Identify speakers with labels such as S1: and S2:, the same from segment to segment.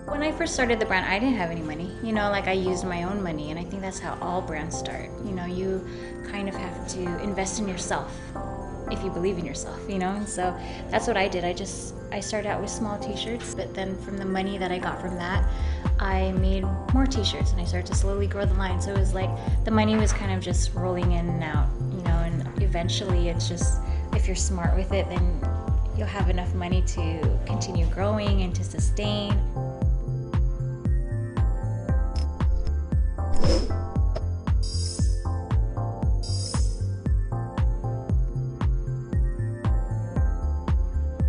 S1: When I first started the brand, I didn't have any money. You know, like I used my own money, and I think that's how all brands start. You know, you kind of have to invest in yourself if you believe in yourself, you know? And so that's what I did. I started out with small t-shirts, but then from the money that I got from that, I made more t-shirts and I started to slowly grow the line. So it was like the money was kind of just rolling in and out, you know, and eventually it's just, if you're smart with it, then you'll have enough money to continue growing and to sustain.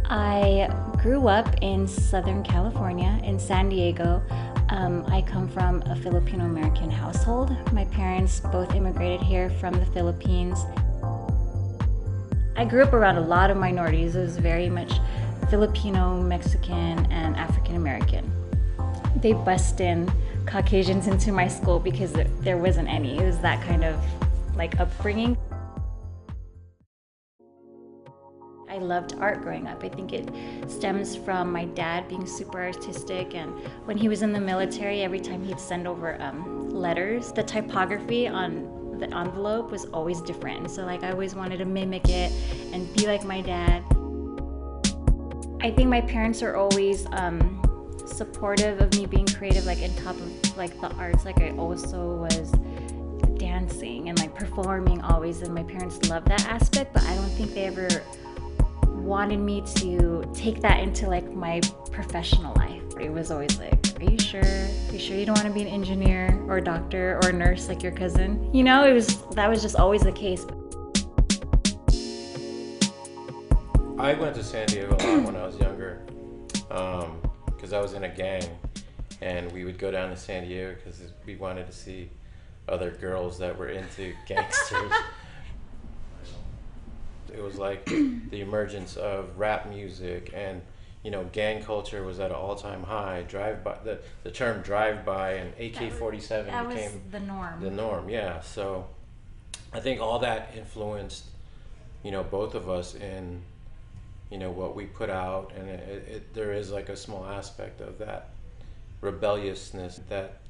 S1: I grew up in Southern California, in San Diego. I come from a Filipino-American household. My parents both immigrated here from the Philippines. I grew up around a lot of minorities. It was very much Filipino, Mexican, and African-American. They bussed in Caucasians into my school because there wasn't any. It was that kind of like upbringing. I loved art growing up. I think it stems from my dad being super artistic, and when he was in the military, every time he'd send over letters, the typography on the envelope was always different. And so like I always wanted to mimic it and be like my dad. I think my parents are always supportive of me being creative, like on top of like the arts. Like I also was dancing and like performing always, and my parents loved that aspect, but I don't think they ever wanted me to take that into like my professional life. It was always like, are you sure? Are you sure you don't want to be an engineer or a doctor or a nurse like your cousin? You know, that was just always the case.
S2: I went to San Diego a lot when I was younger because I was in a gang, and we would go down to San Diego because we wanted to see other girls that were into gangsters. It was like the emergence of rap music, and you know, gang culture was at an all-time high. Drive-by, the term drive-by and AK-47 became
S1: the norm.
S2: The norm, yeah. So I think all that influenced, you know, both of us in, you know, what we put out, and there is like a small aspect of that rebelliousness that,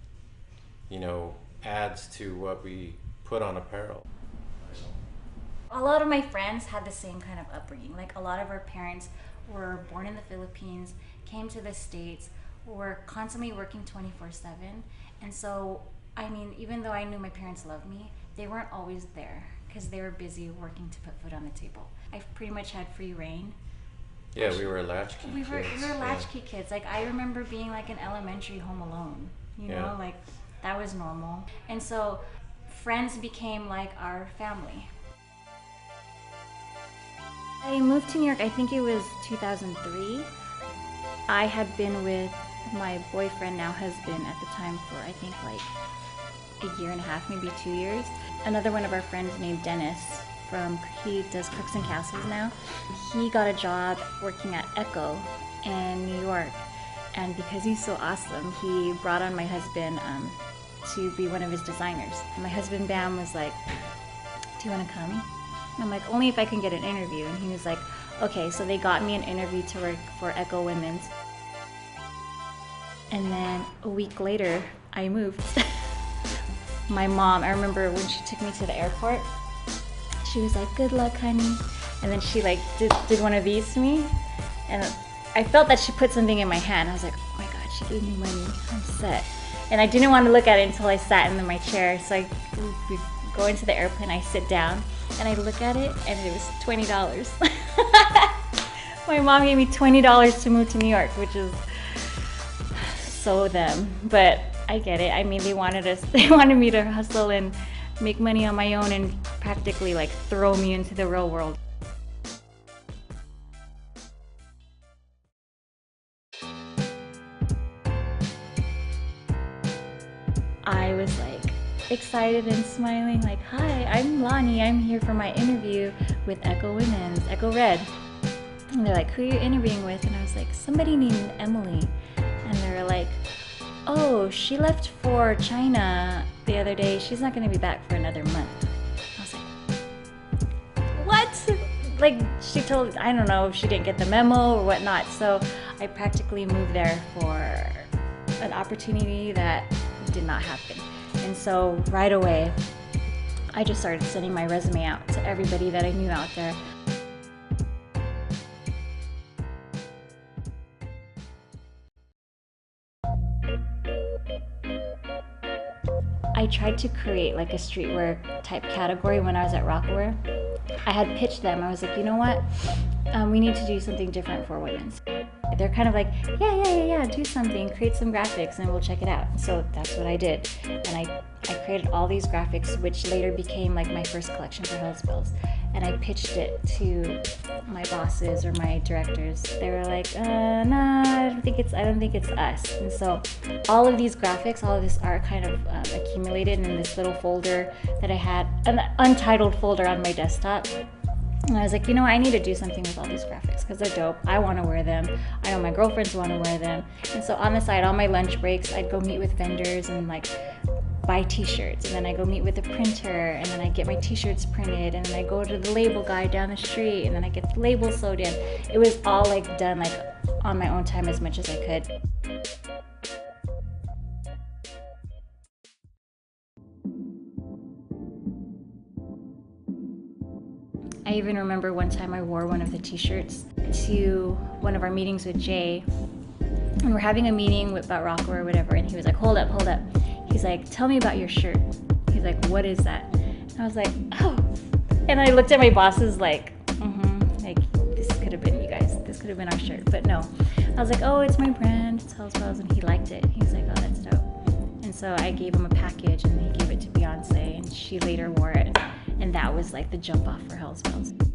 S2: you know, adds to what we put on apparel.
S1: A lot of my friends had the same kind of upbringing. Like a lot of our parents were born in the Philippines, came to the States, were constantly working 24/7. And so, I mean, even though I knew my parents loved me, they weren't always there because they were busy working to put food on the table. I pretty much had free reign.
S2: Yeah, we were latchkey kids.
S1: We were latchkey kids. Like I remember being like in elementary home alone, you know, like that was normal. And so friends became like our family. I moved to New York, I think it was 2003. I had been with my boyfriend, now husband, at the time for I think like a year and a half, maybe 2 years. Another one of our friends named Dennis, he does Cooks and Castles now. He got a job working at Echo in New York. And because he's so awesome, he brought on my husband to be one of his designers. And my husband, Bam, was like, do you want to come? And I'm like, only if I can get an interview. And he was like, okay. So they got me an interview to work for Echo Women's. And then a week later, I moved. My mom, I remember when she took me to the airport, she was like, good luck, honey. And then she like did one of these to me. And I felt that she put something in my hand. I was like, oh my God, she gave me money. I'm set. And I didn't want to look at it until I sat in my chair. So we go into the airplane, I sit down, and I look at it, and it was $20. My mom gave me $20 to move to New York, which is so them. But I get it. I mean, they wanted me to hustle and make money on my own and practically like throw me into the real world. I was like excited and smiling, like, hi, I'm Lanie. I'm here for my interview with Echo Women's, Echo Red. And they're like, who are you interviewing with? And I was like, somebody named Emily. And they were like, oh, she left for China the other day. She's not going to be back for another month. I was like, what? Like, she told, I don't know if she didn't get the memo or whatnot. So I practically moved there for an opportunity that did not happen. And so right away, I just started sending my resume out to everybody that I knew out there. I tried to create like a streetwear type category when I was at ROCAWEAR. I had pitched them. I was like, you know what? We need to do something different for women's. They're kind of like, yeah, do something, create some graphics and we'll check it out. So that's what I did. And I created all these graphics, which later became like my first collection for HLZBLZ. And I pitched it to my bosses or my directors. They were like, nah, I don't think it's us. And so all of these graphics, all of this art kind of accumulated in this little folder that I had, an untitled folder on my desktop. And I was like, you know, I need to do something with all these graphics because they're dope. I want to wear them. I know my girlfriends want to wear them. And so on the side, on my lunch breaks, I'd go meet with vendors and like buy t-shirts, and then I go meet with a printer, and then I get my t-shirts printed, and then I go to the label guy down the street, and then I get the label sewed in. It was all like done like on my own time as much as I could. I even remember one time I wore one of the t-shirts to one of our meetings with Jay, and we're having a meeting about ROCAWEAR or whatever, and he was like, hold up. He's like, tell me about your shirt. He's like, what is that? And I was like, oh. And I looked at my bosses like, like this could have been you guys. This could have been our shirt, but no. I was like, oh, it's my brand, it's HLZBLZ, and he liked it. He's like, oh, that's dope. And so I gave him a package, and he gave it to Beyoncé, and she later wore it. And that was like the jump off for HLZBLZ.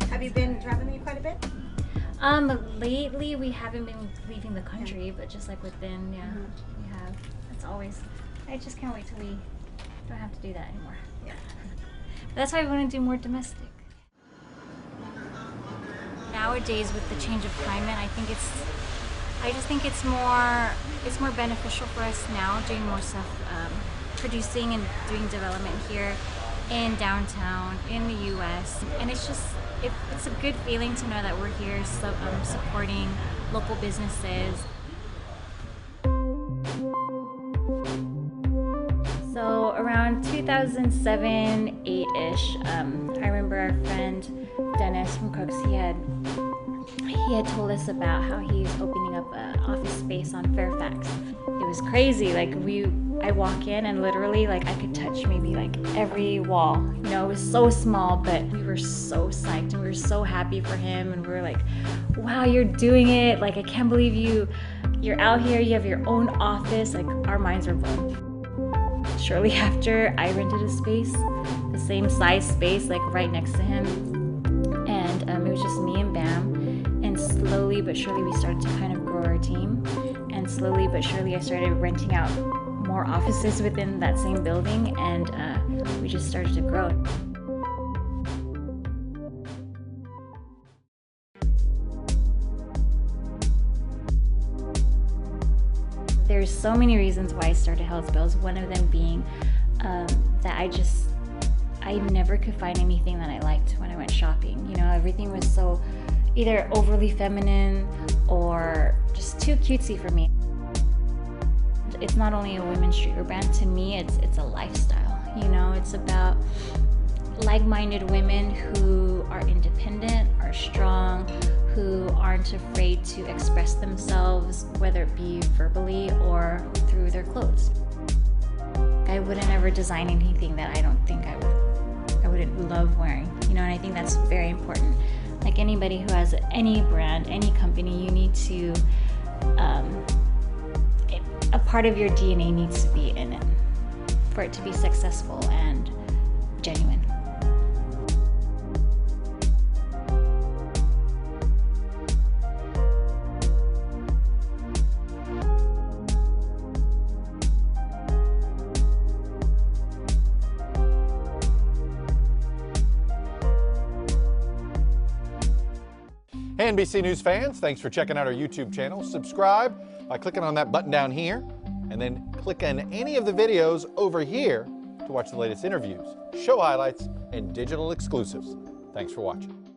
S3: Have you been traveling quite a bit?
S1: Lately we haven't been leaving the country, but just like within, we have. That's always, I just can't wait till we don't have to do that anymore. Yeah. But that's why I want to do more domestic. Nowadays, with the change of climate, I just think it's more beneficial for us now doing more stuff, producing and doing development here in downtown, in the U.S. And it's a good feeling to know that we're here supporting local businesses. So around 2007, 8-ish, I remember our friend Dennis from Cooks, he had told us about how he's opening up an office space on Fairfax. It was crazy. Like I walk in and literally like I could touch maybe like every wall. You know, it was so small, but we were so psyched and we were so happy for him, and we were like, wow, you're doing it. Like I can't believe you're out here, you have your own office. Like our minds were blown. Shortly after, I rented a space, the same size space, like right next to him. And it was just me and Bam. And slowly but surely, we started to kind of grow our team. And slowly but surely, I started renting out more offices within that same building. And we just started to grow. There's so many reasons why I started HLZBLZ, one of them being that I never could find anything that I liked when I went shopping. You know, everything was so either overly feminine or just too cutesy for me. It's not only a women's streetwear brand, to me it's a lifestyle. You know, it's about like-minded women who are independent, are strong, who aren't afraid to express themselves, whether it be verbally or through their clothes. I wouldn't ever design anything that I don't think I wouldn't love wearing, you know, and I think that's very important. Like anybody who has any brand, any company, you need to, a part of your DNA needs to be in it for it to be successful and genuine.
S4: Hey NBC News fans, thanks for checking out our YouTube channel. Subscribe by clicking on that button down here, and and then click on any of the videos over here to watch the latest interviews, show highlights, and digital exclusives. Thanks for watching.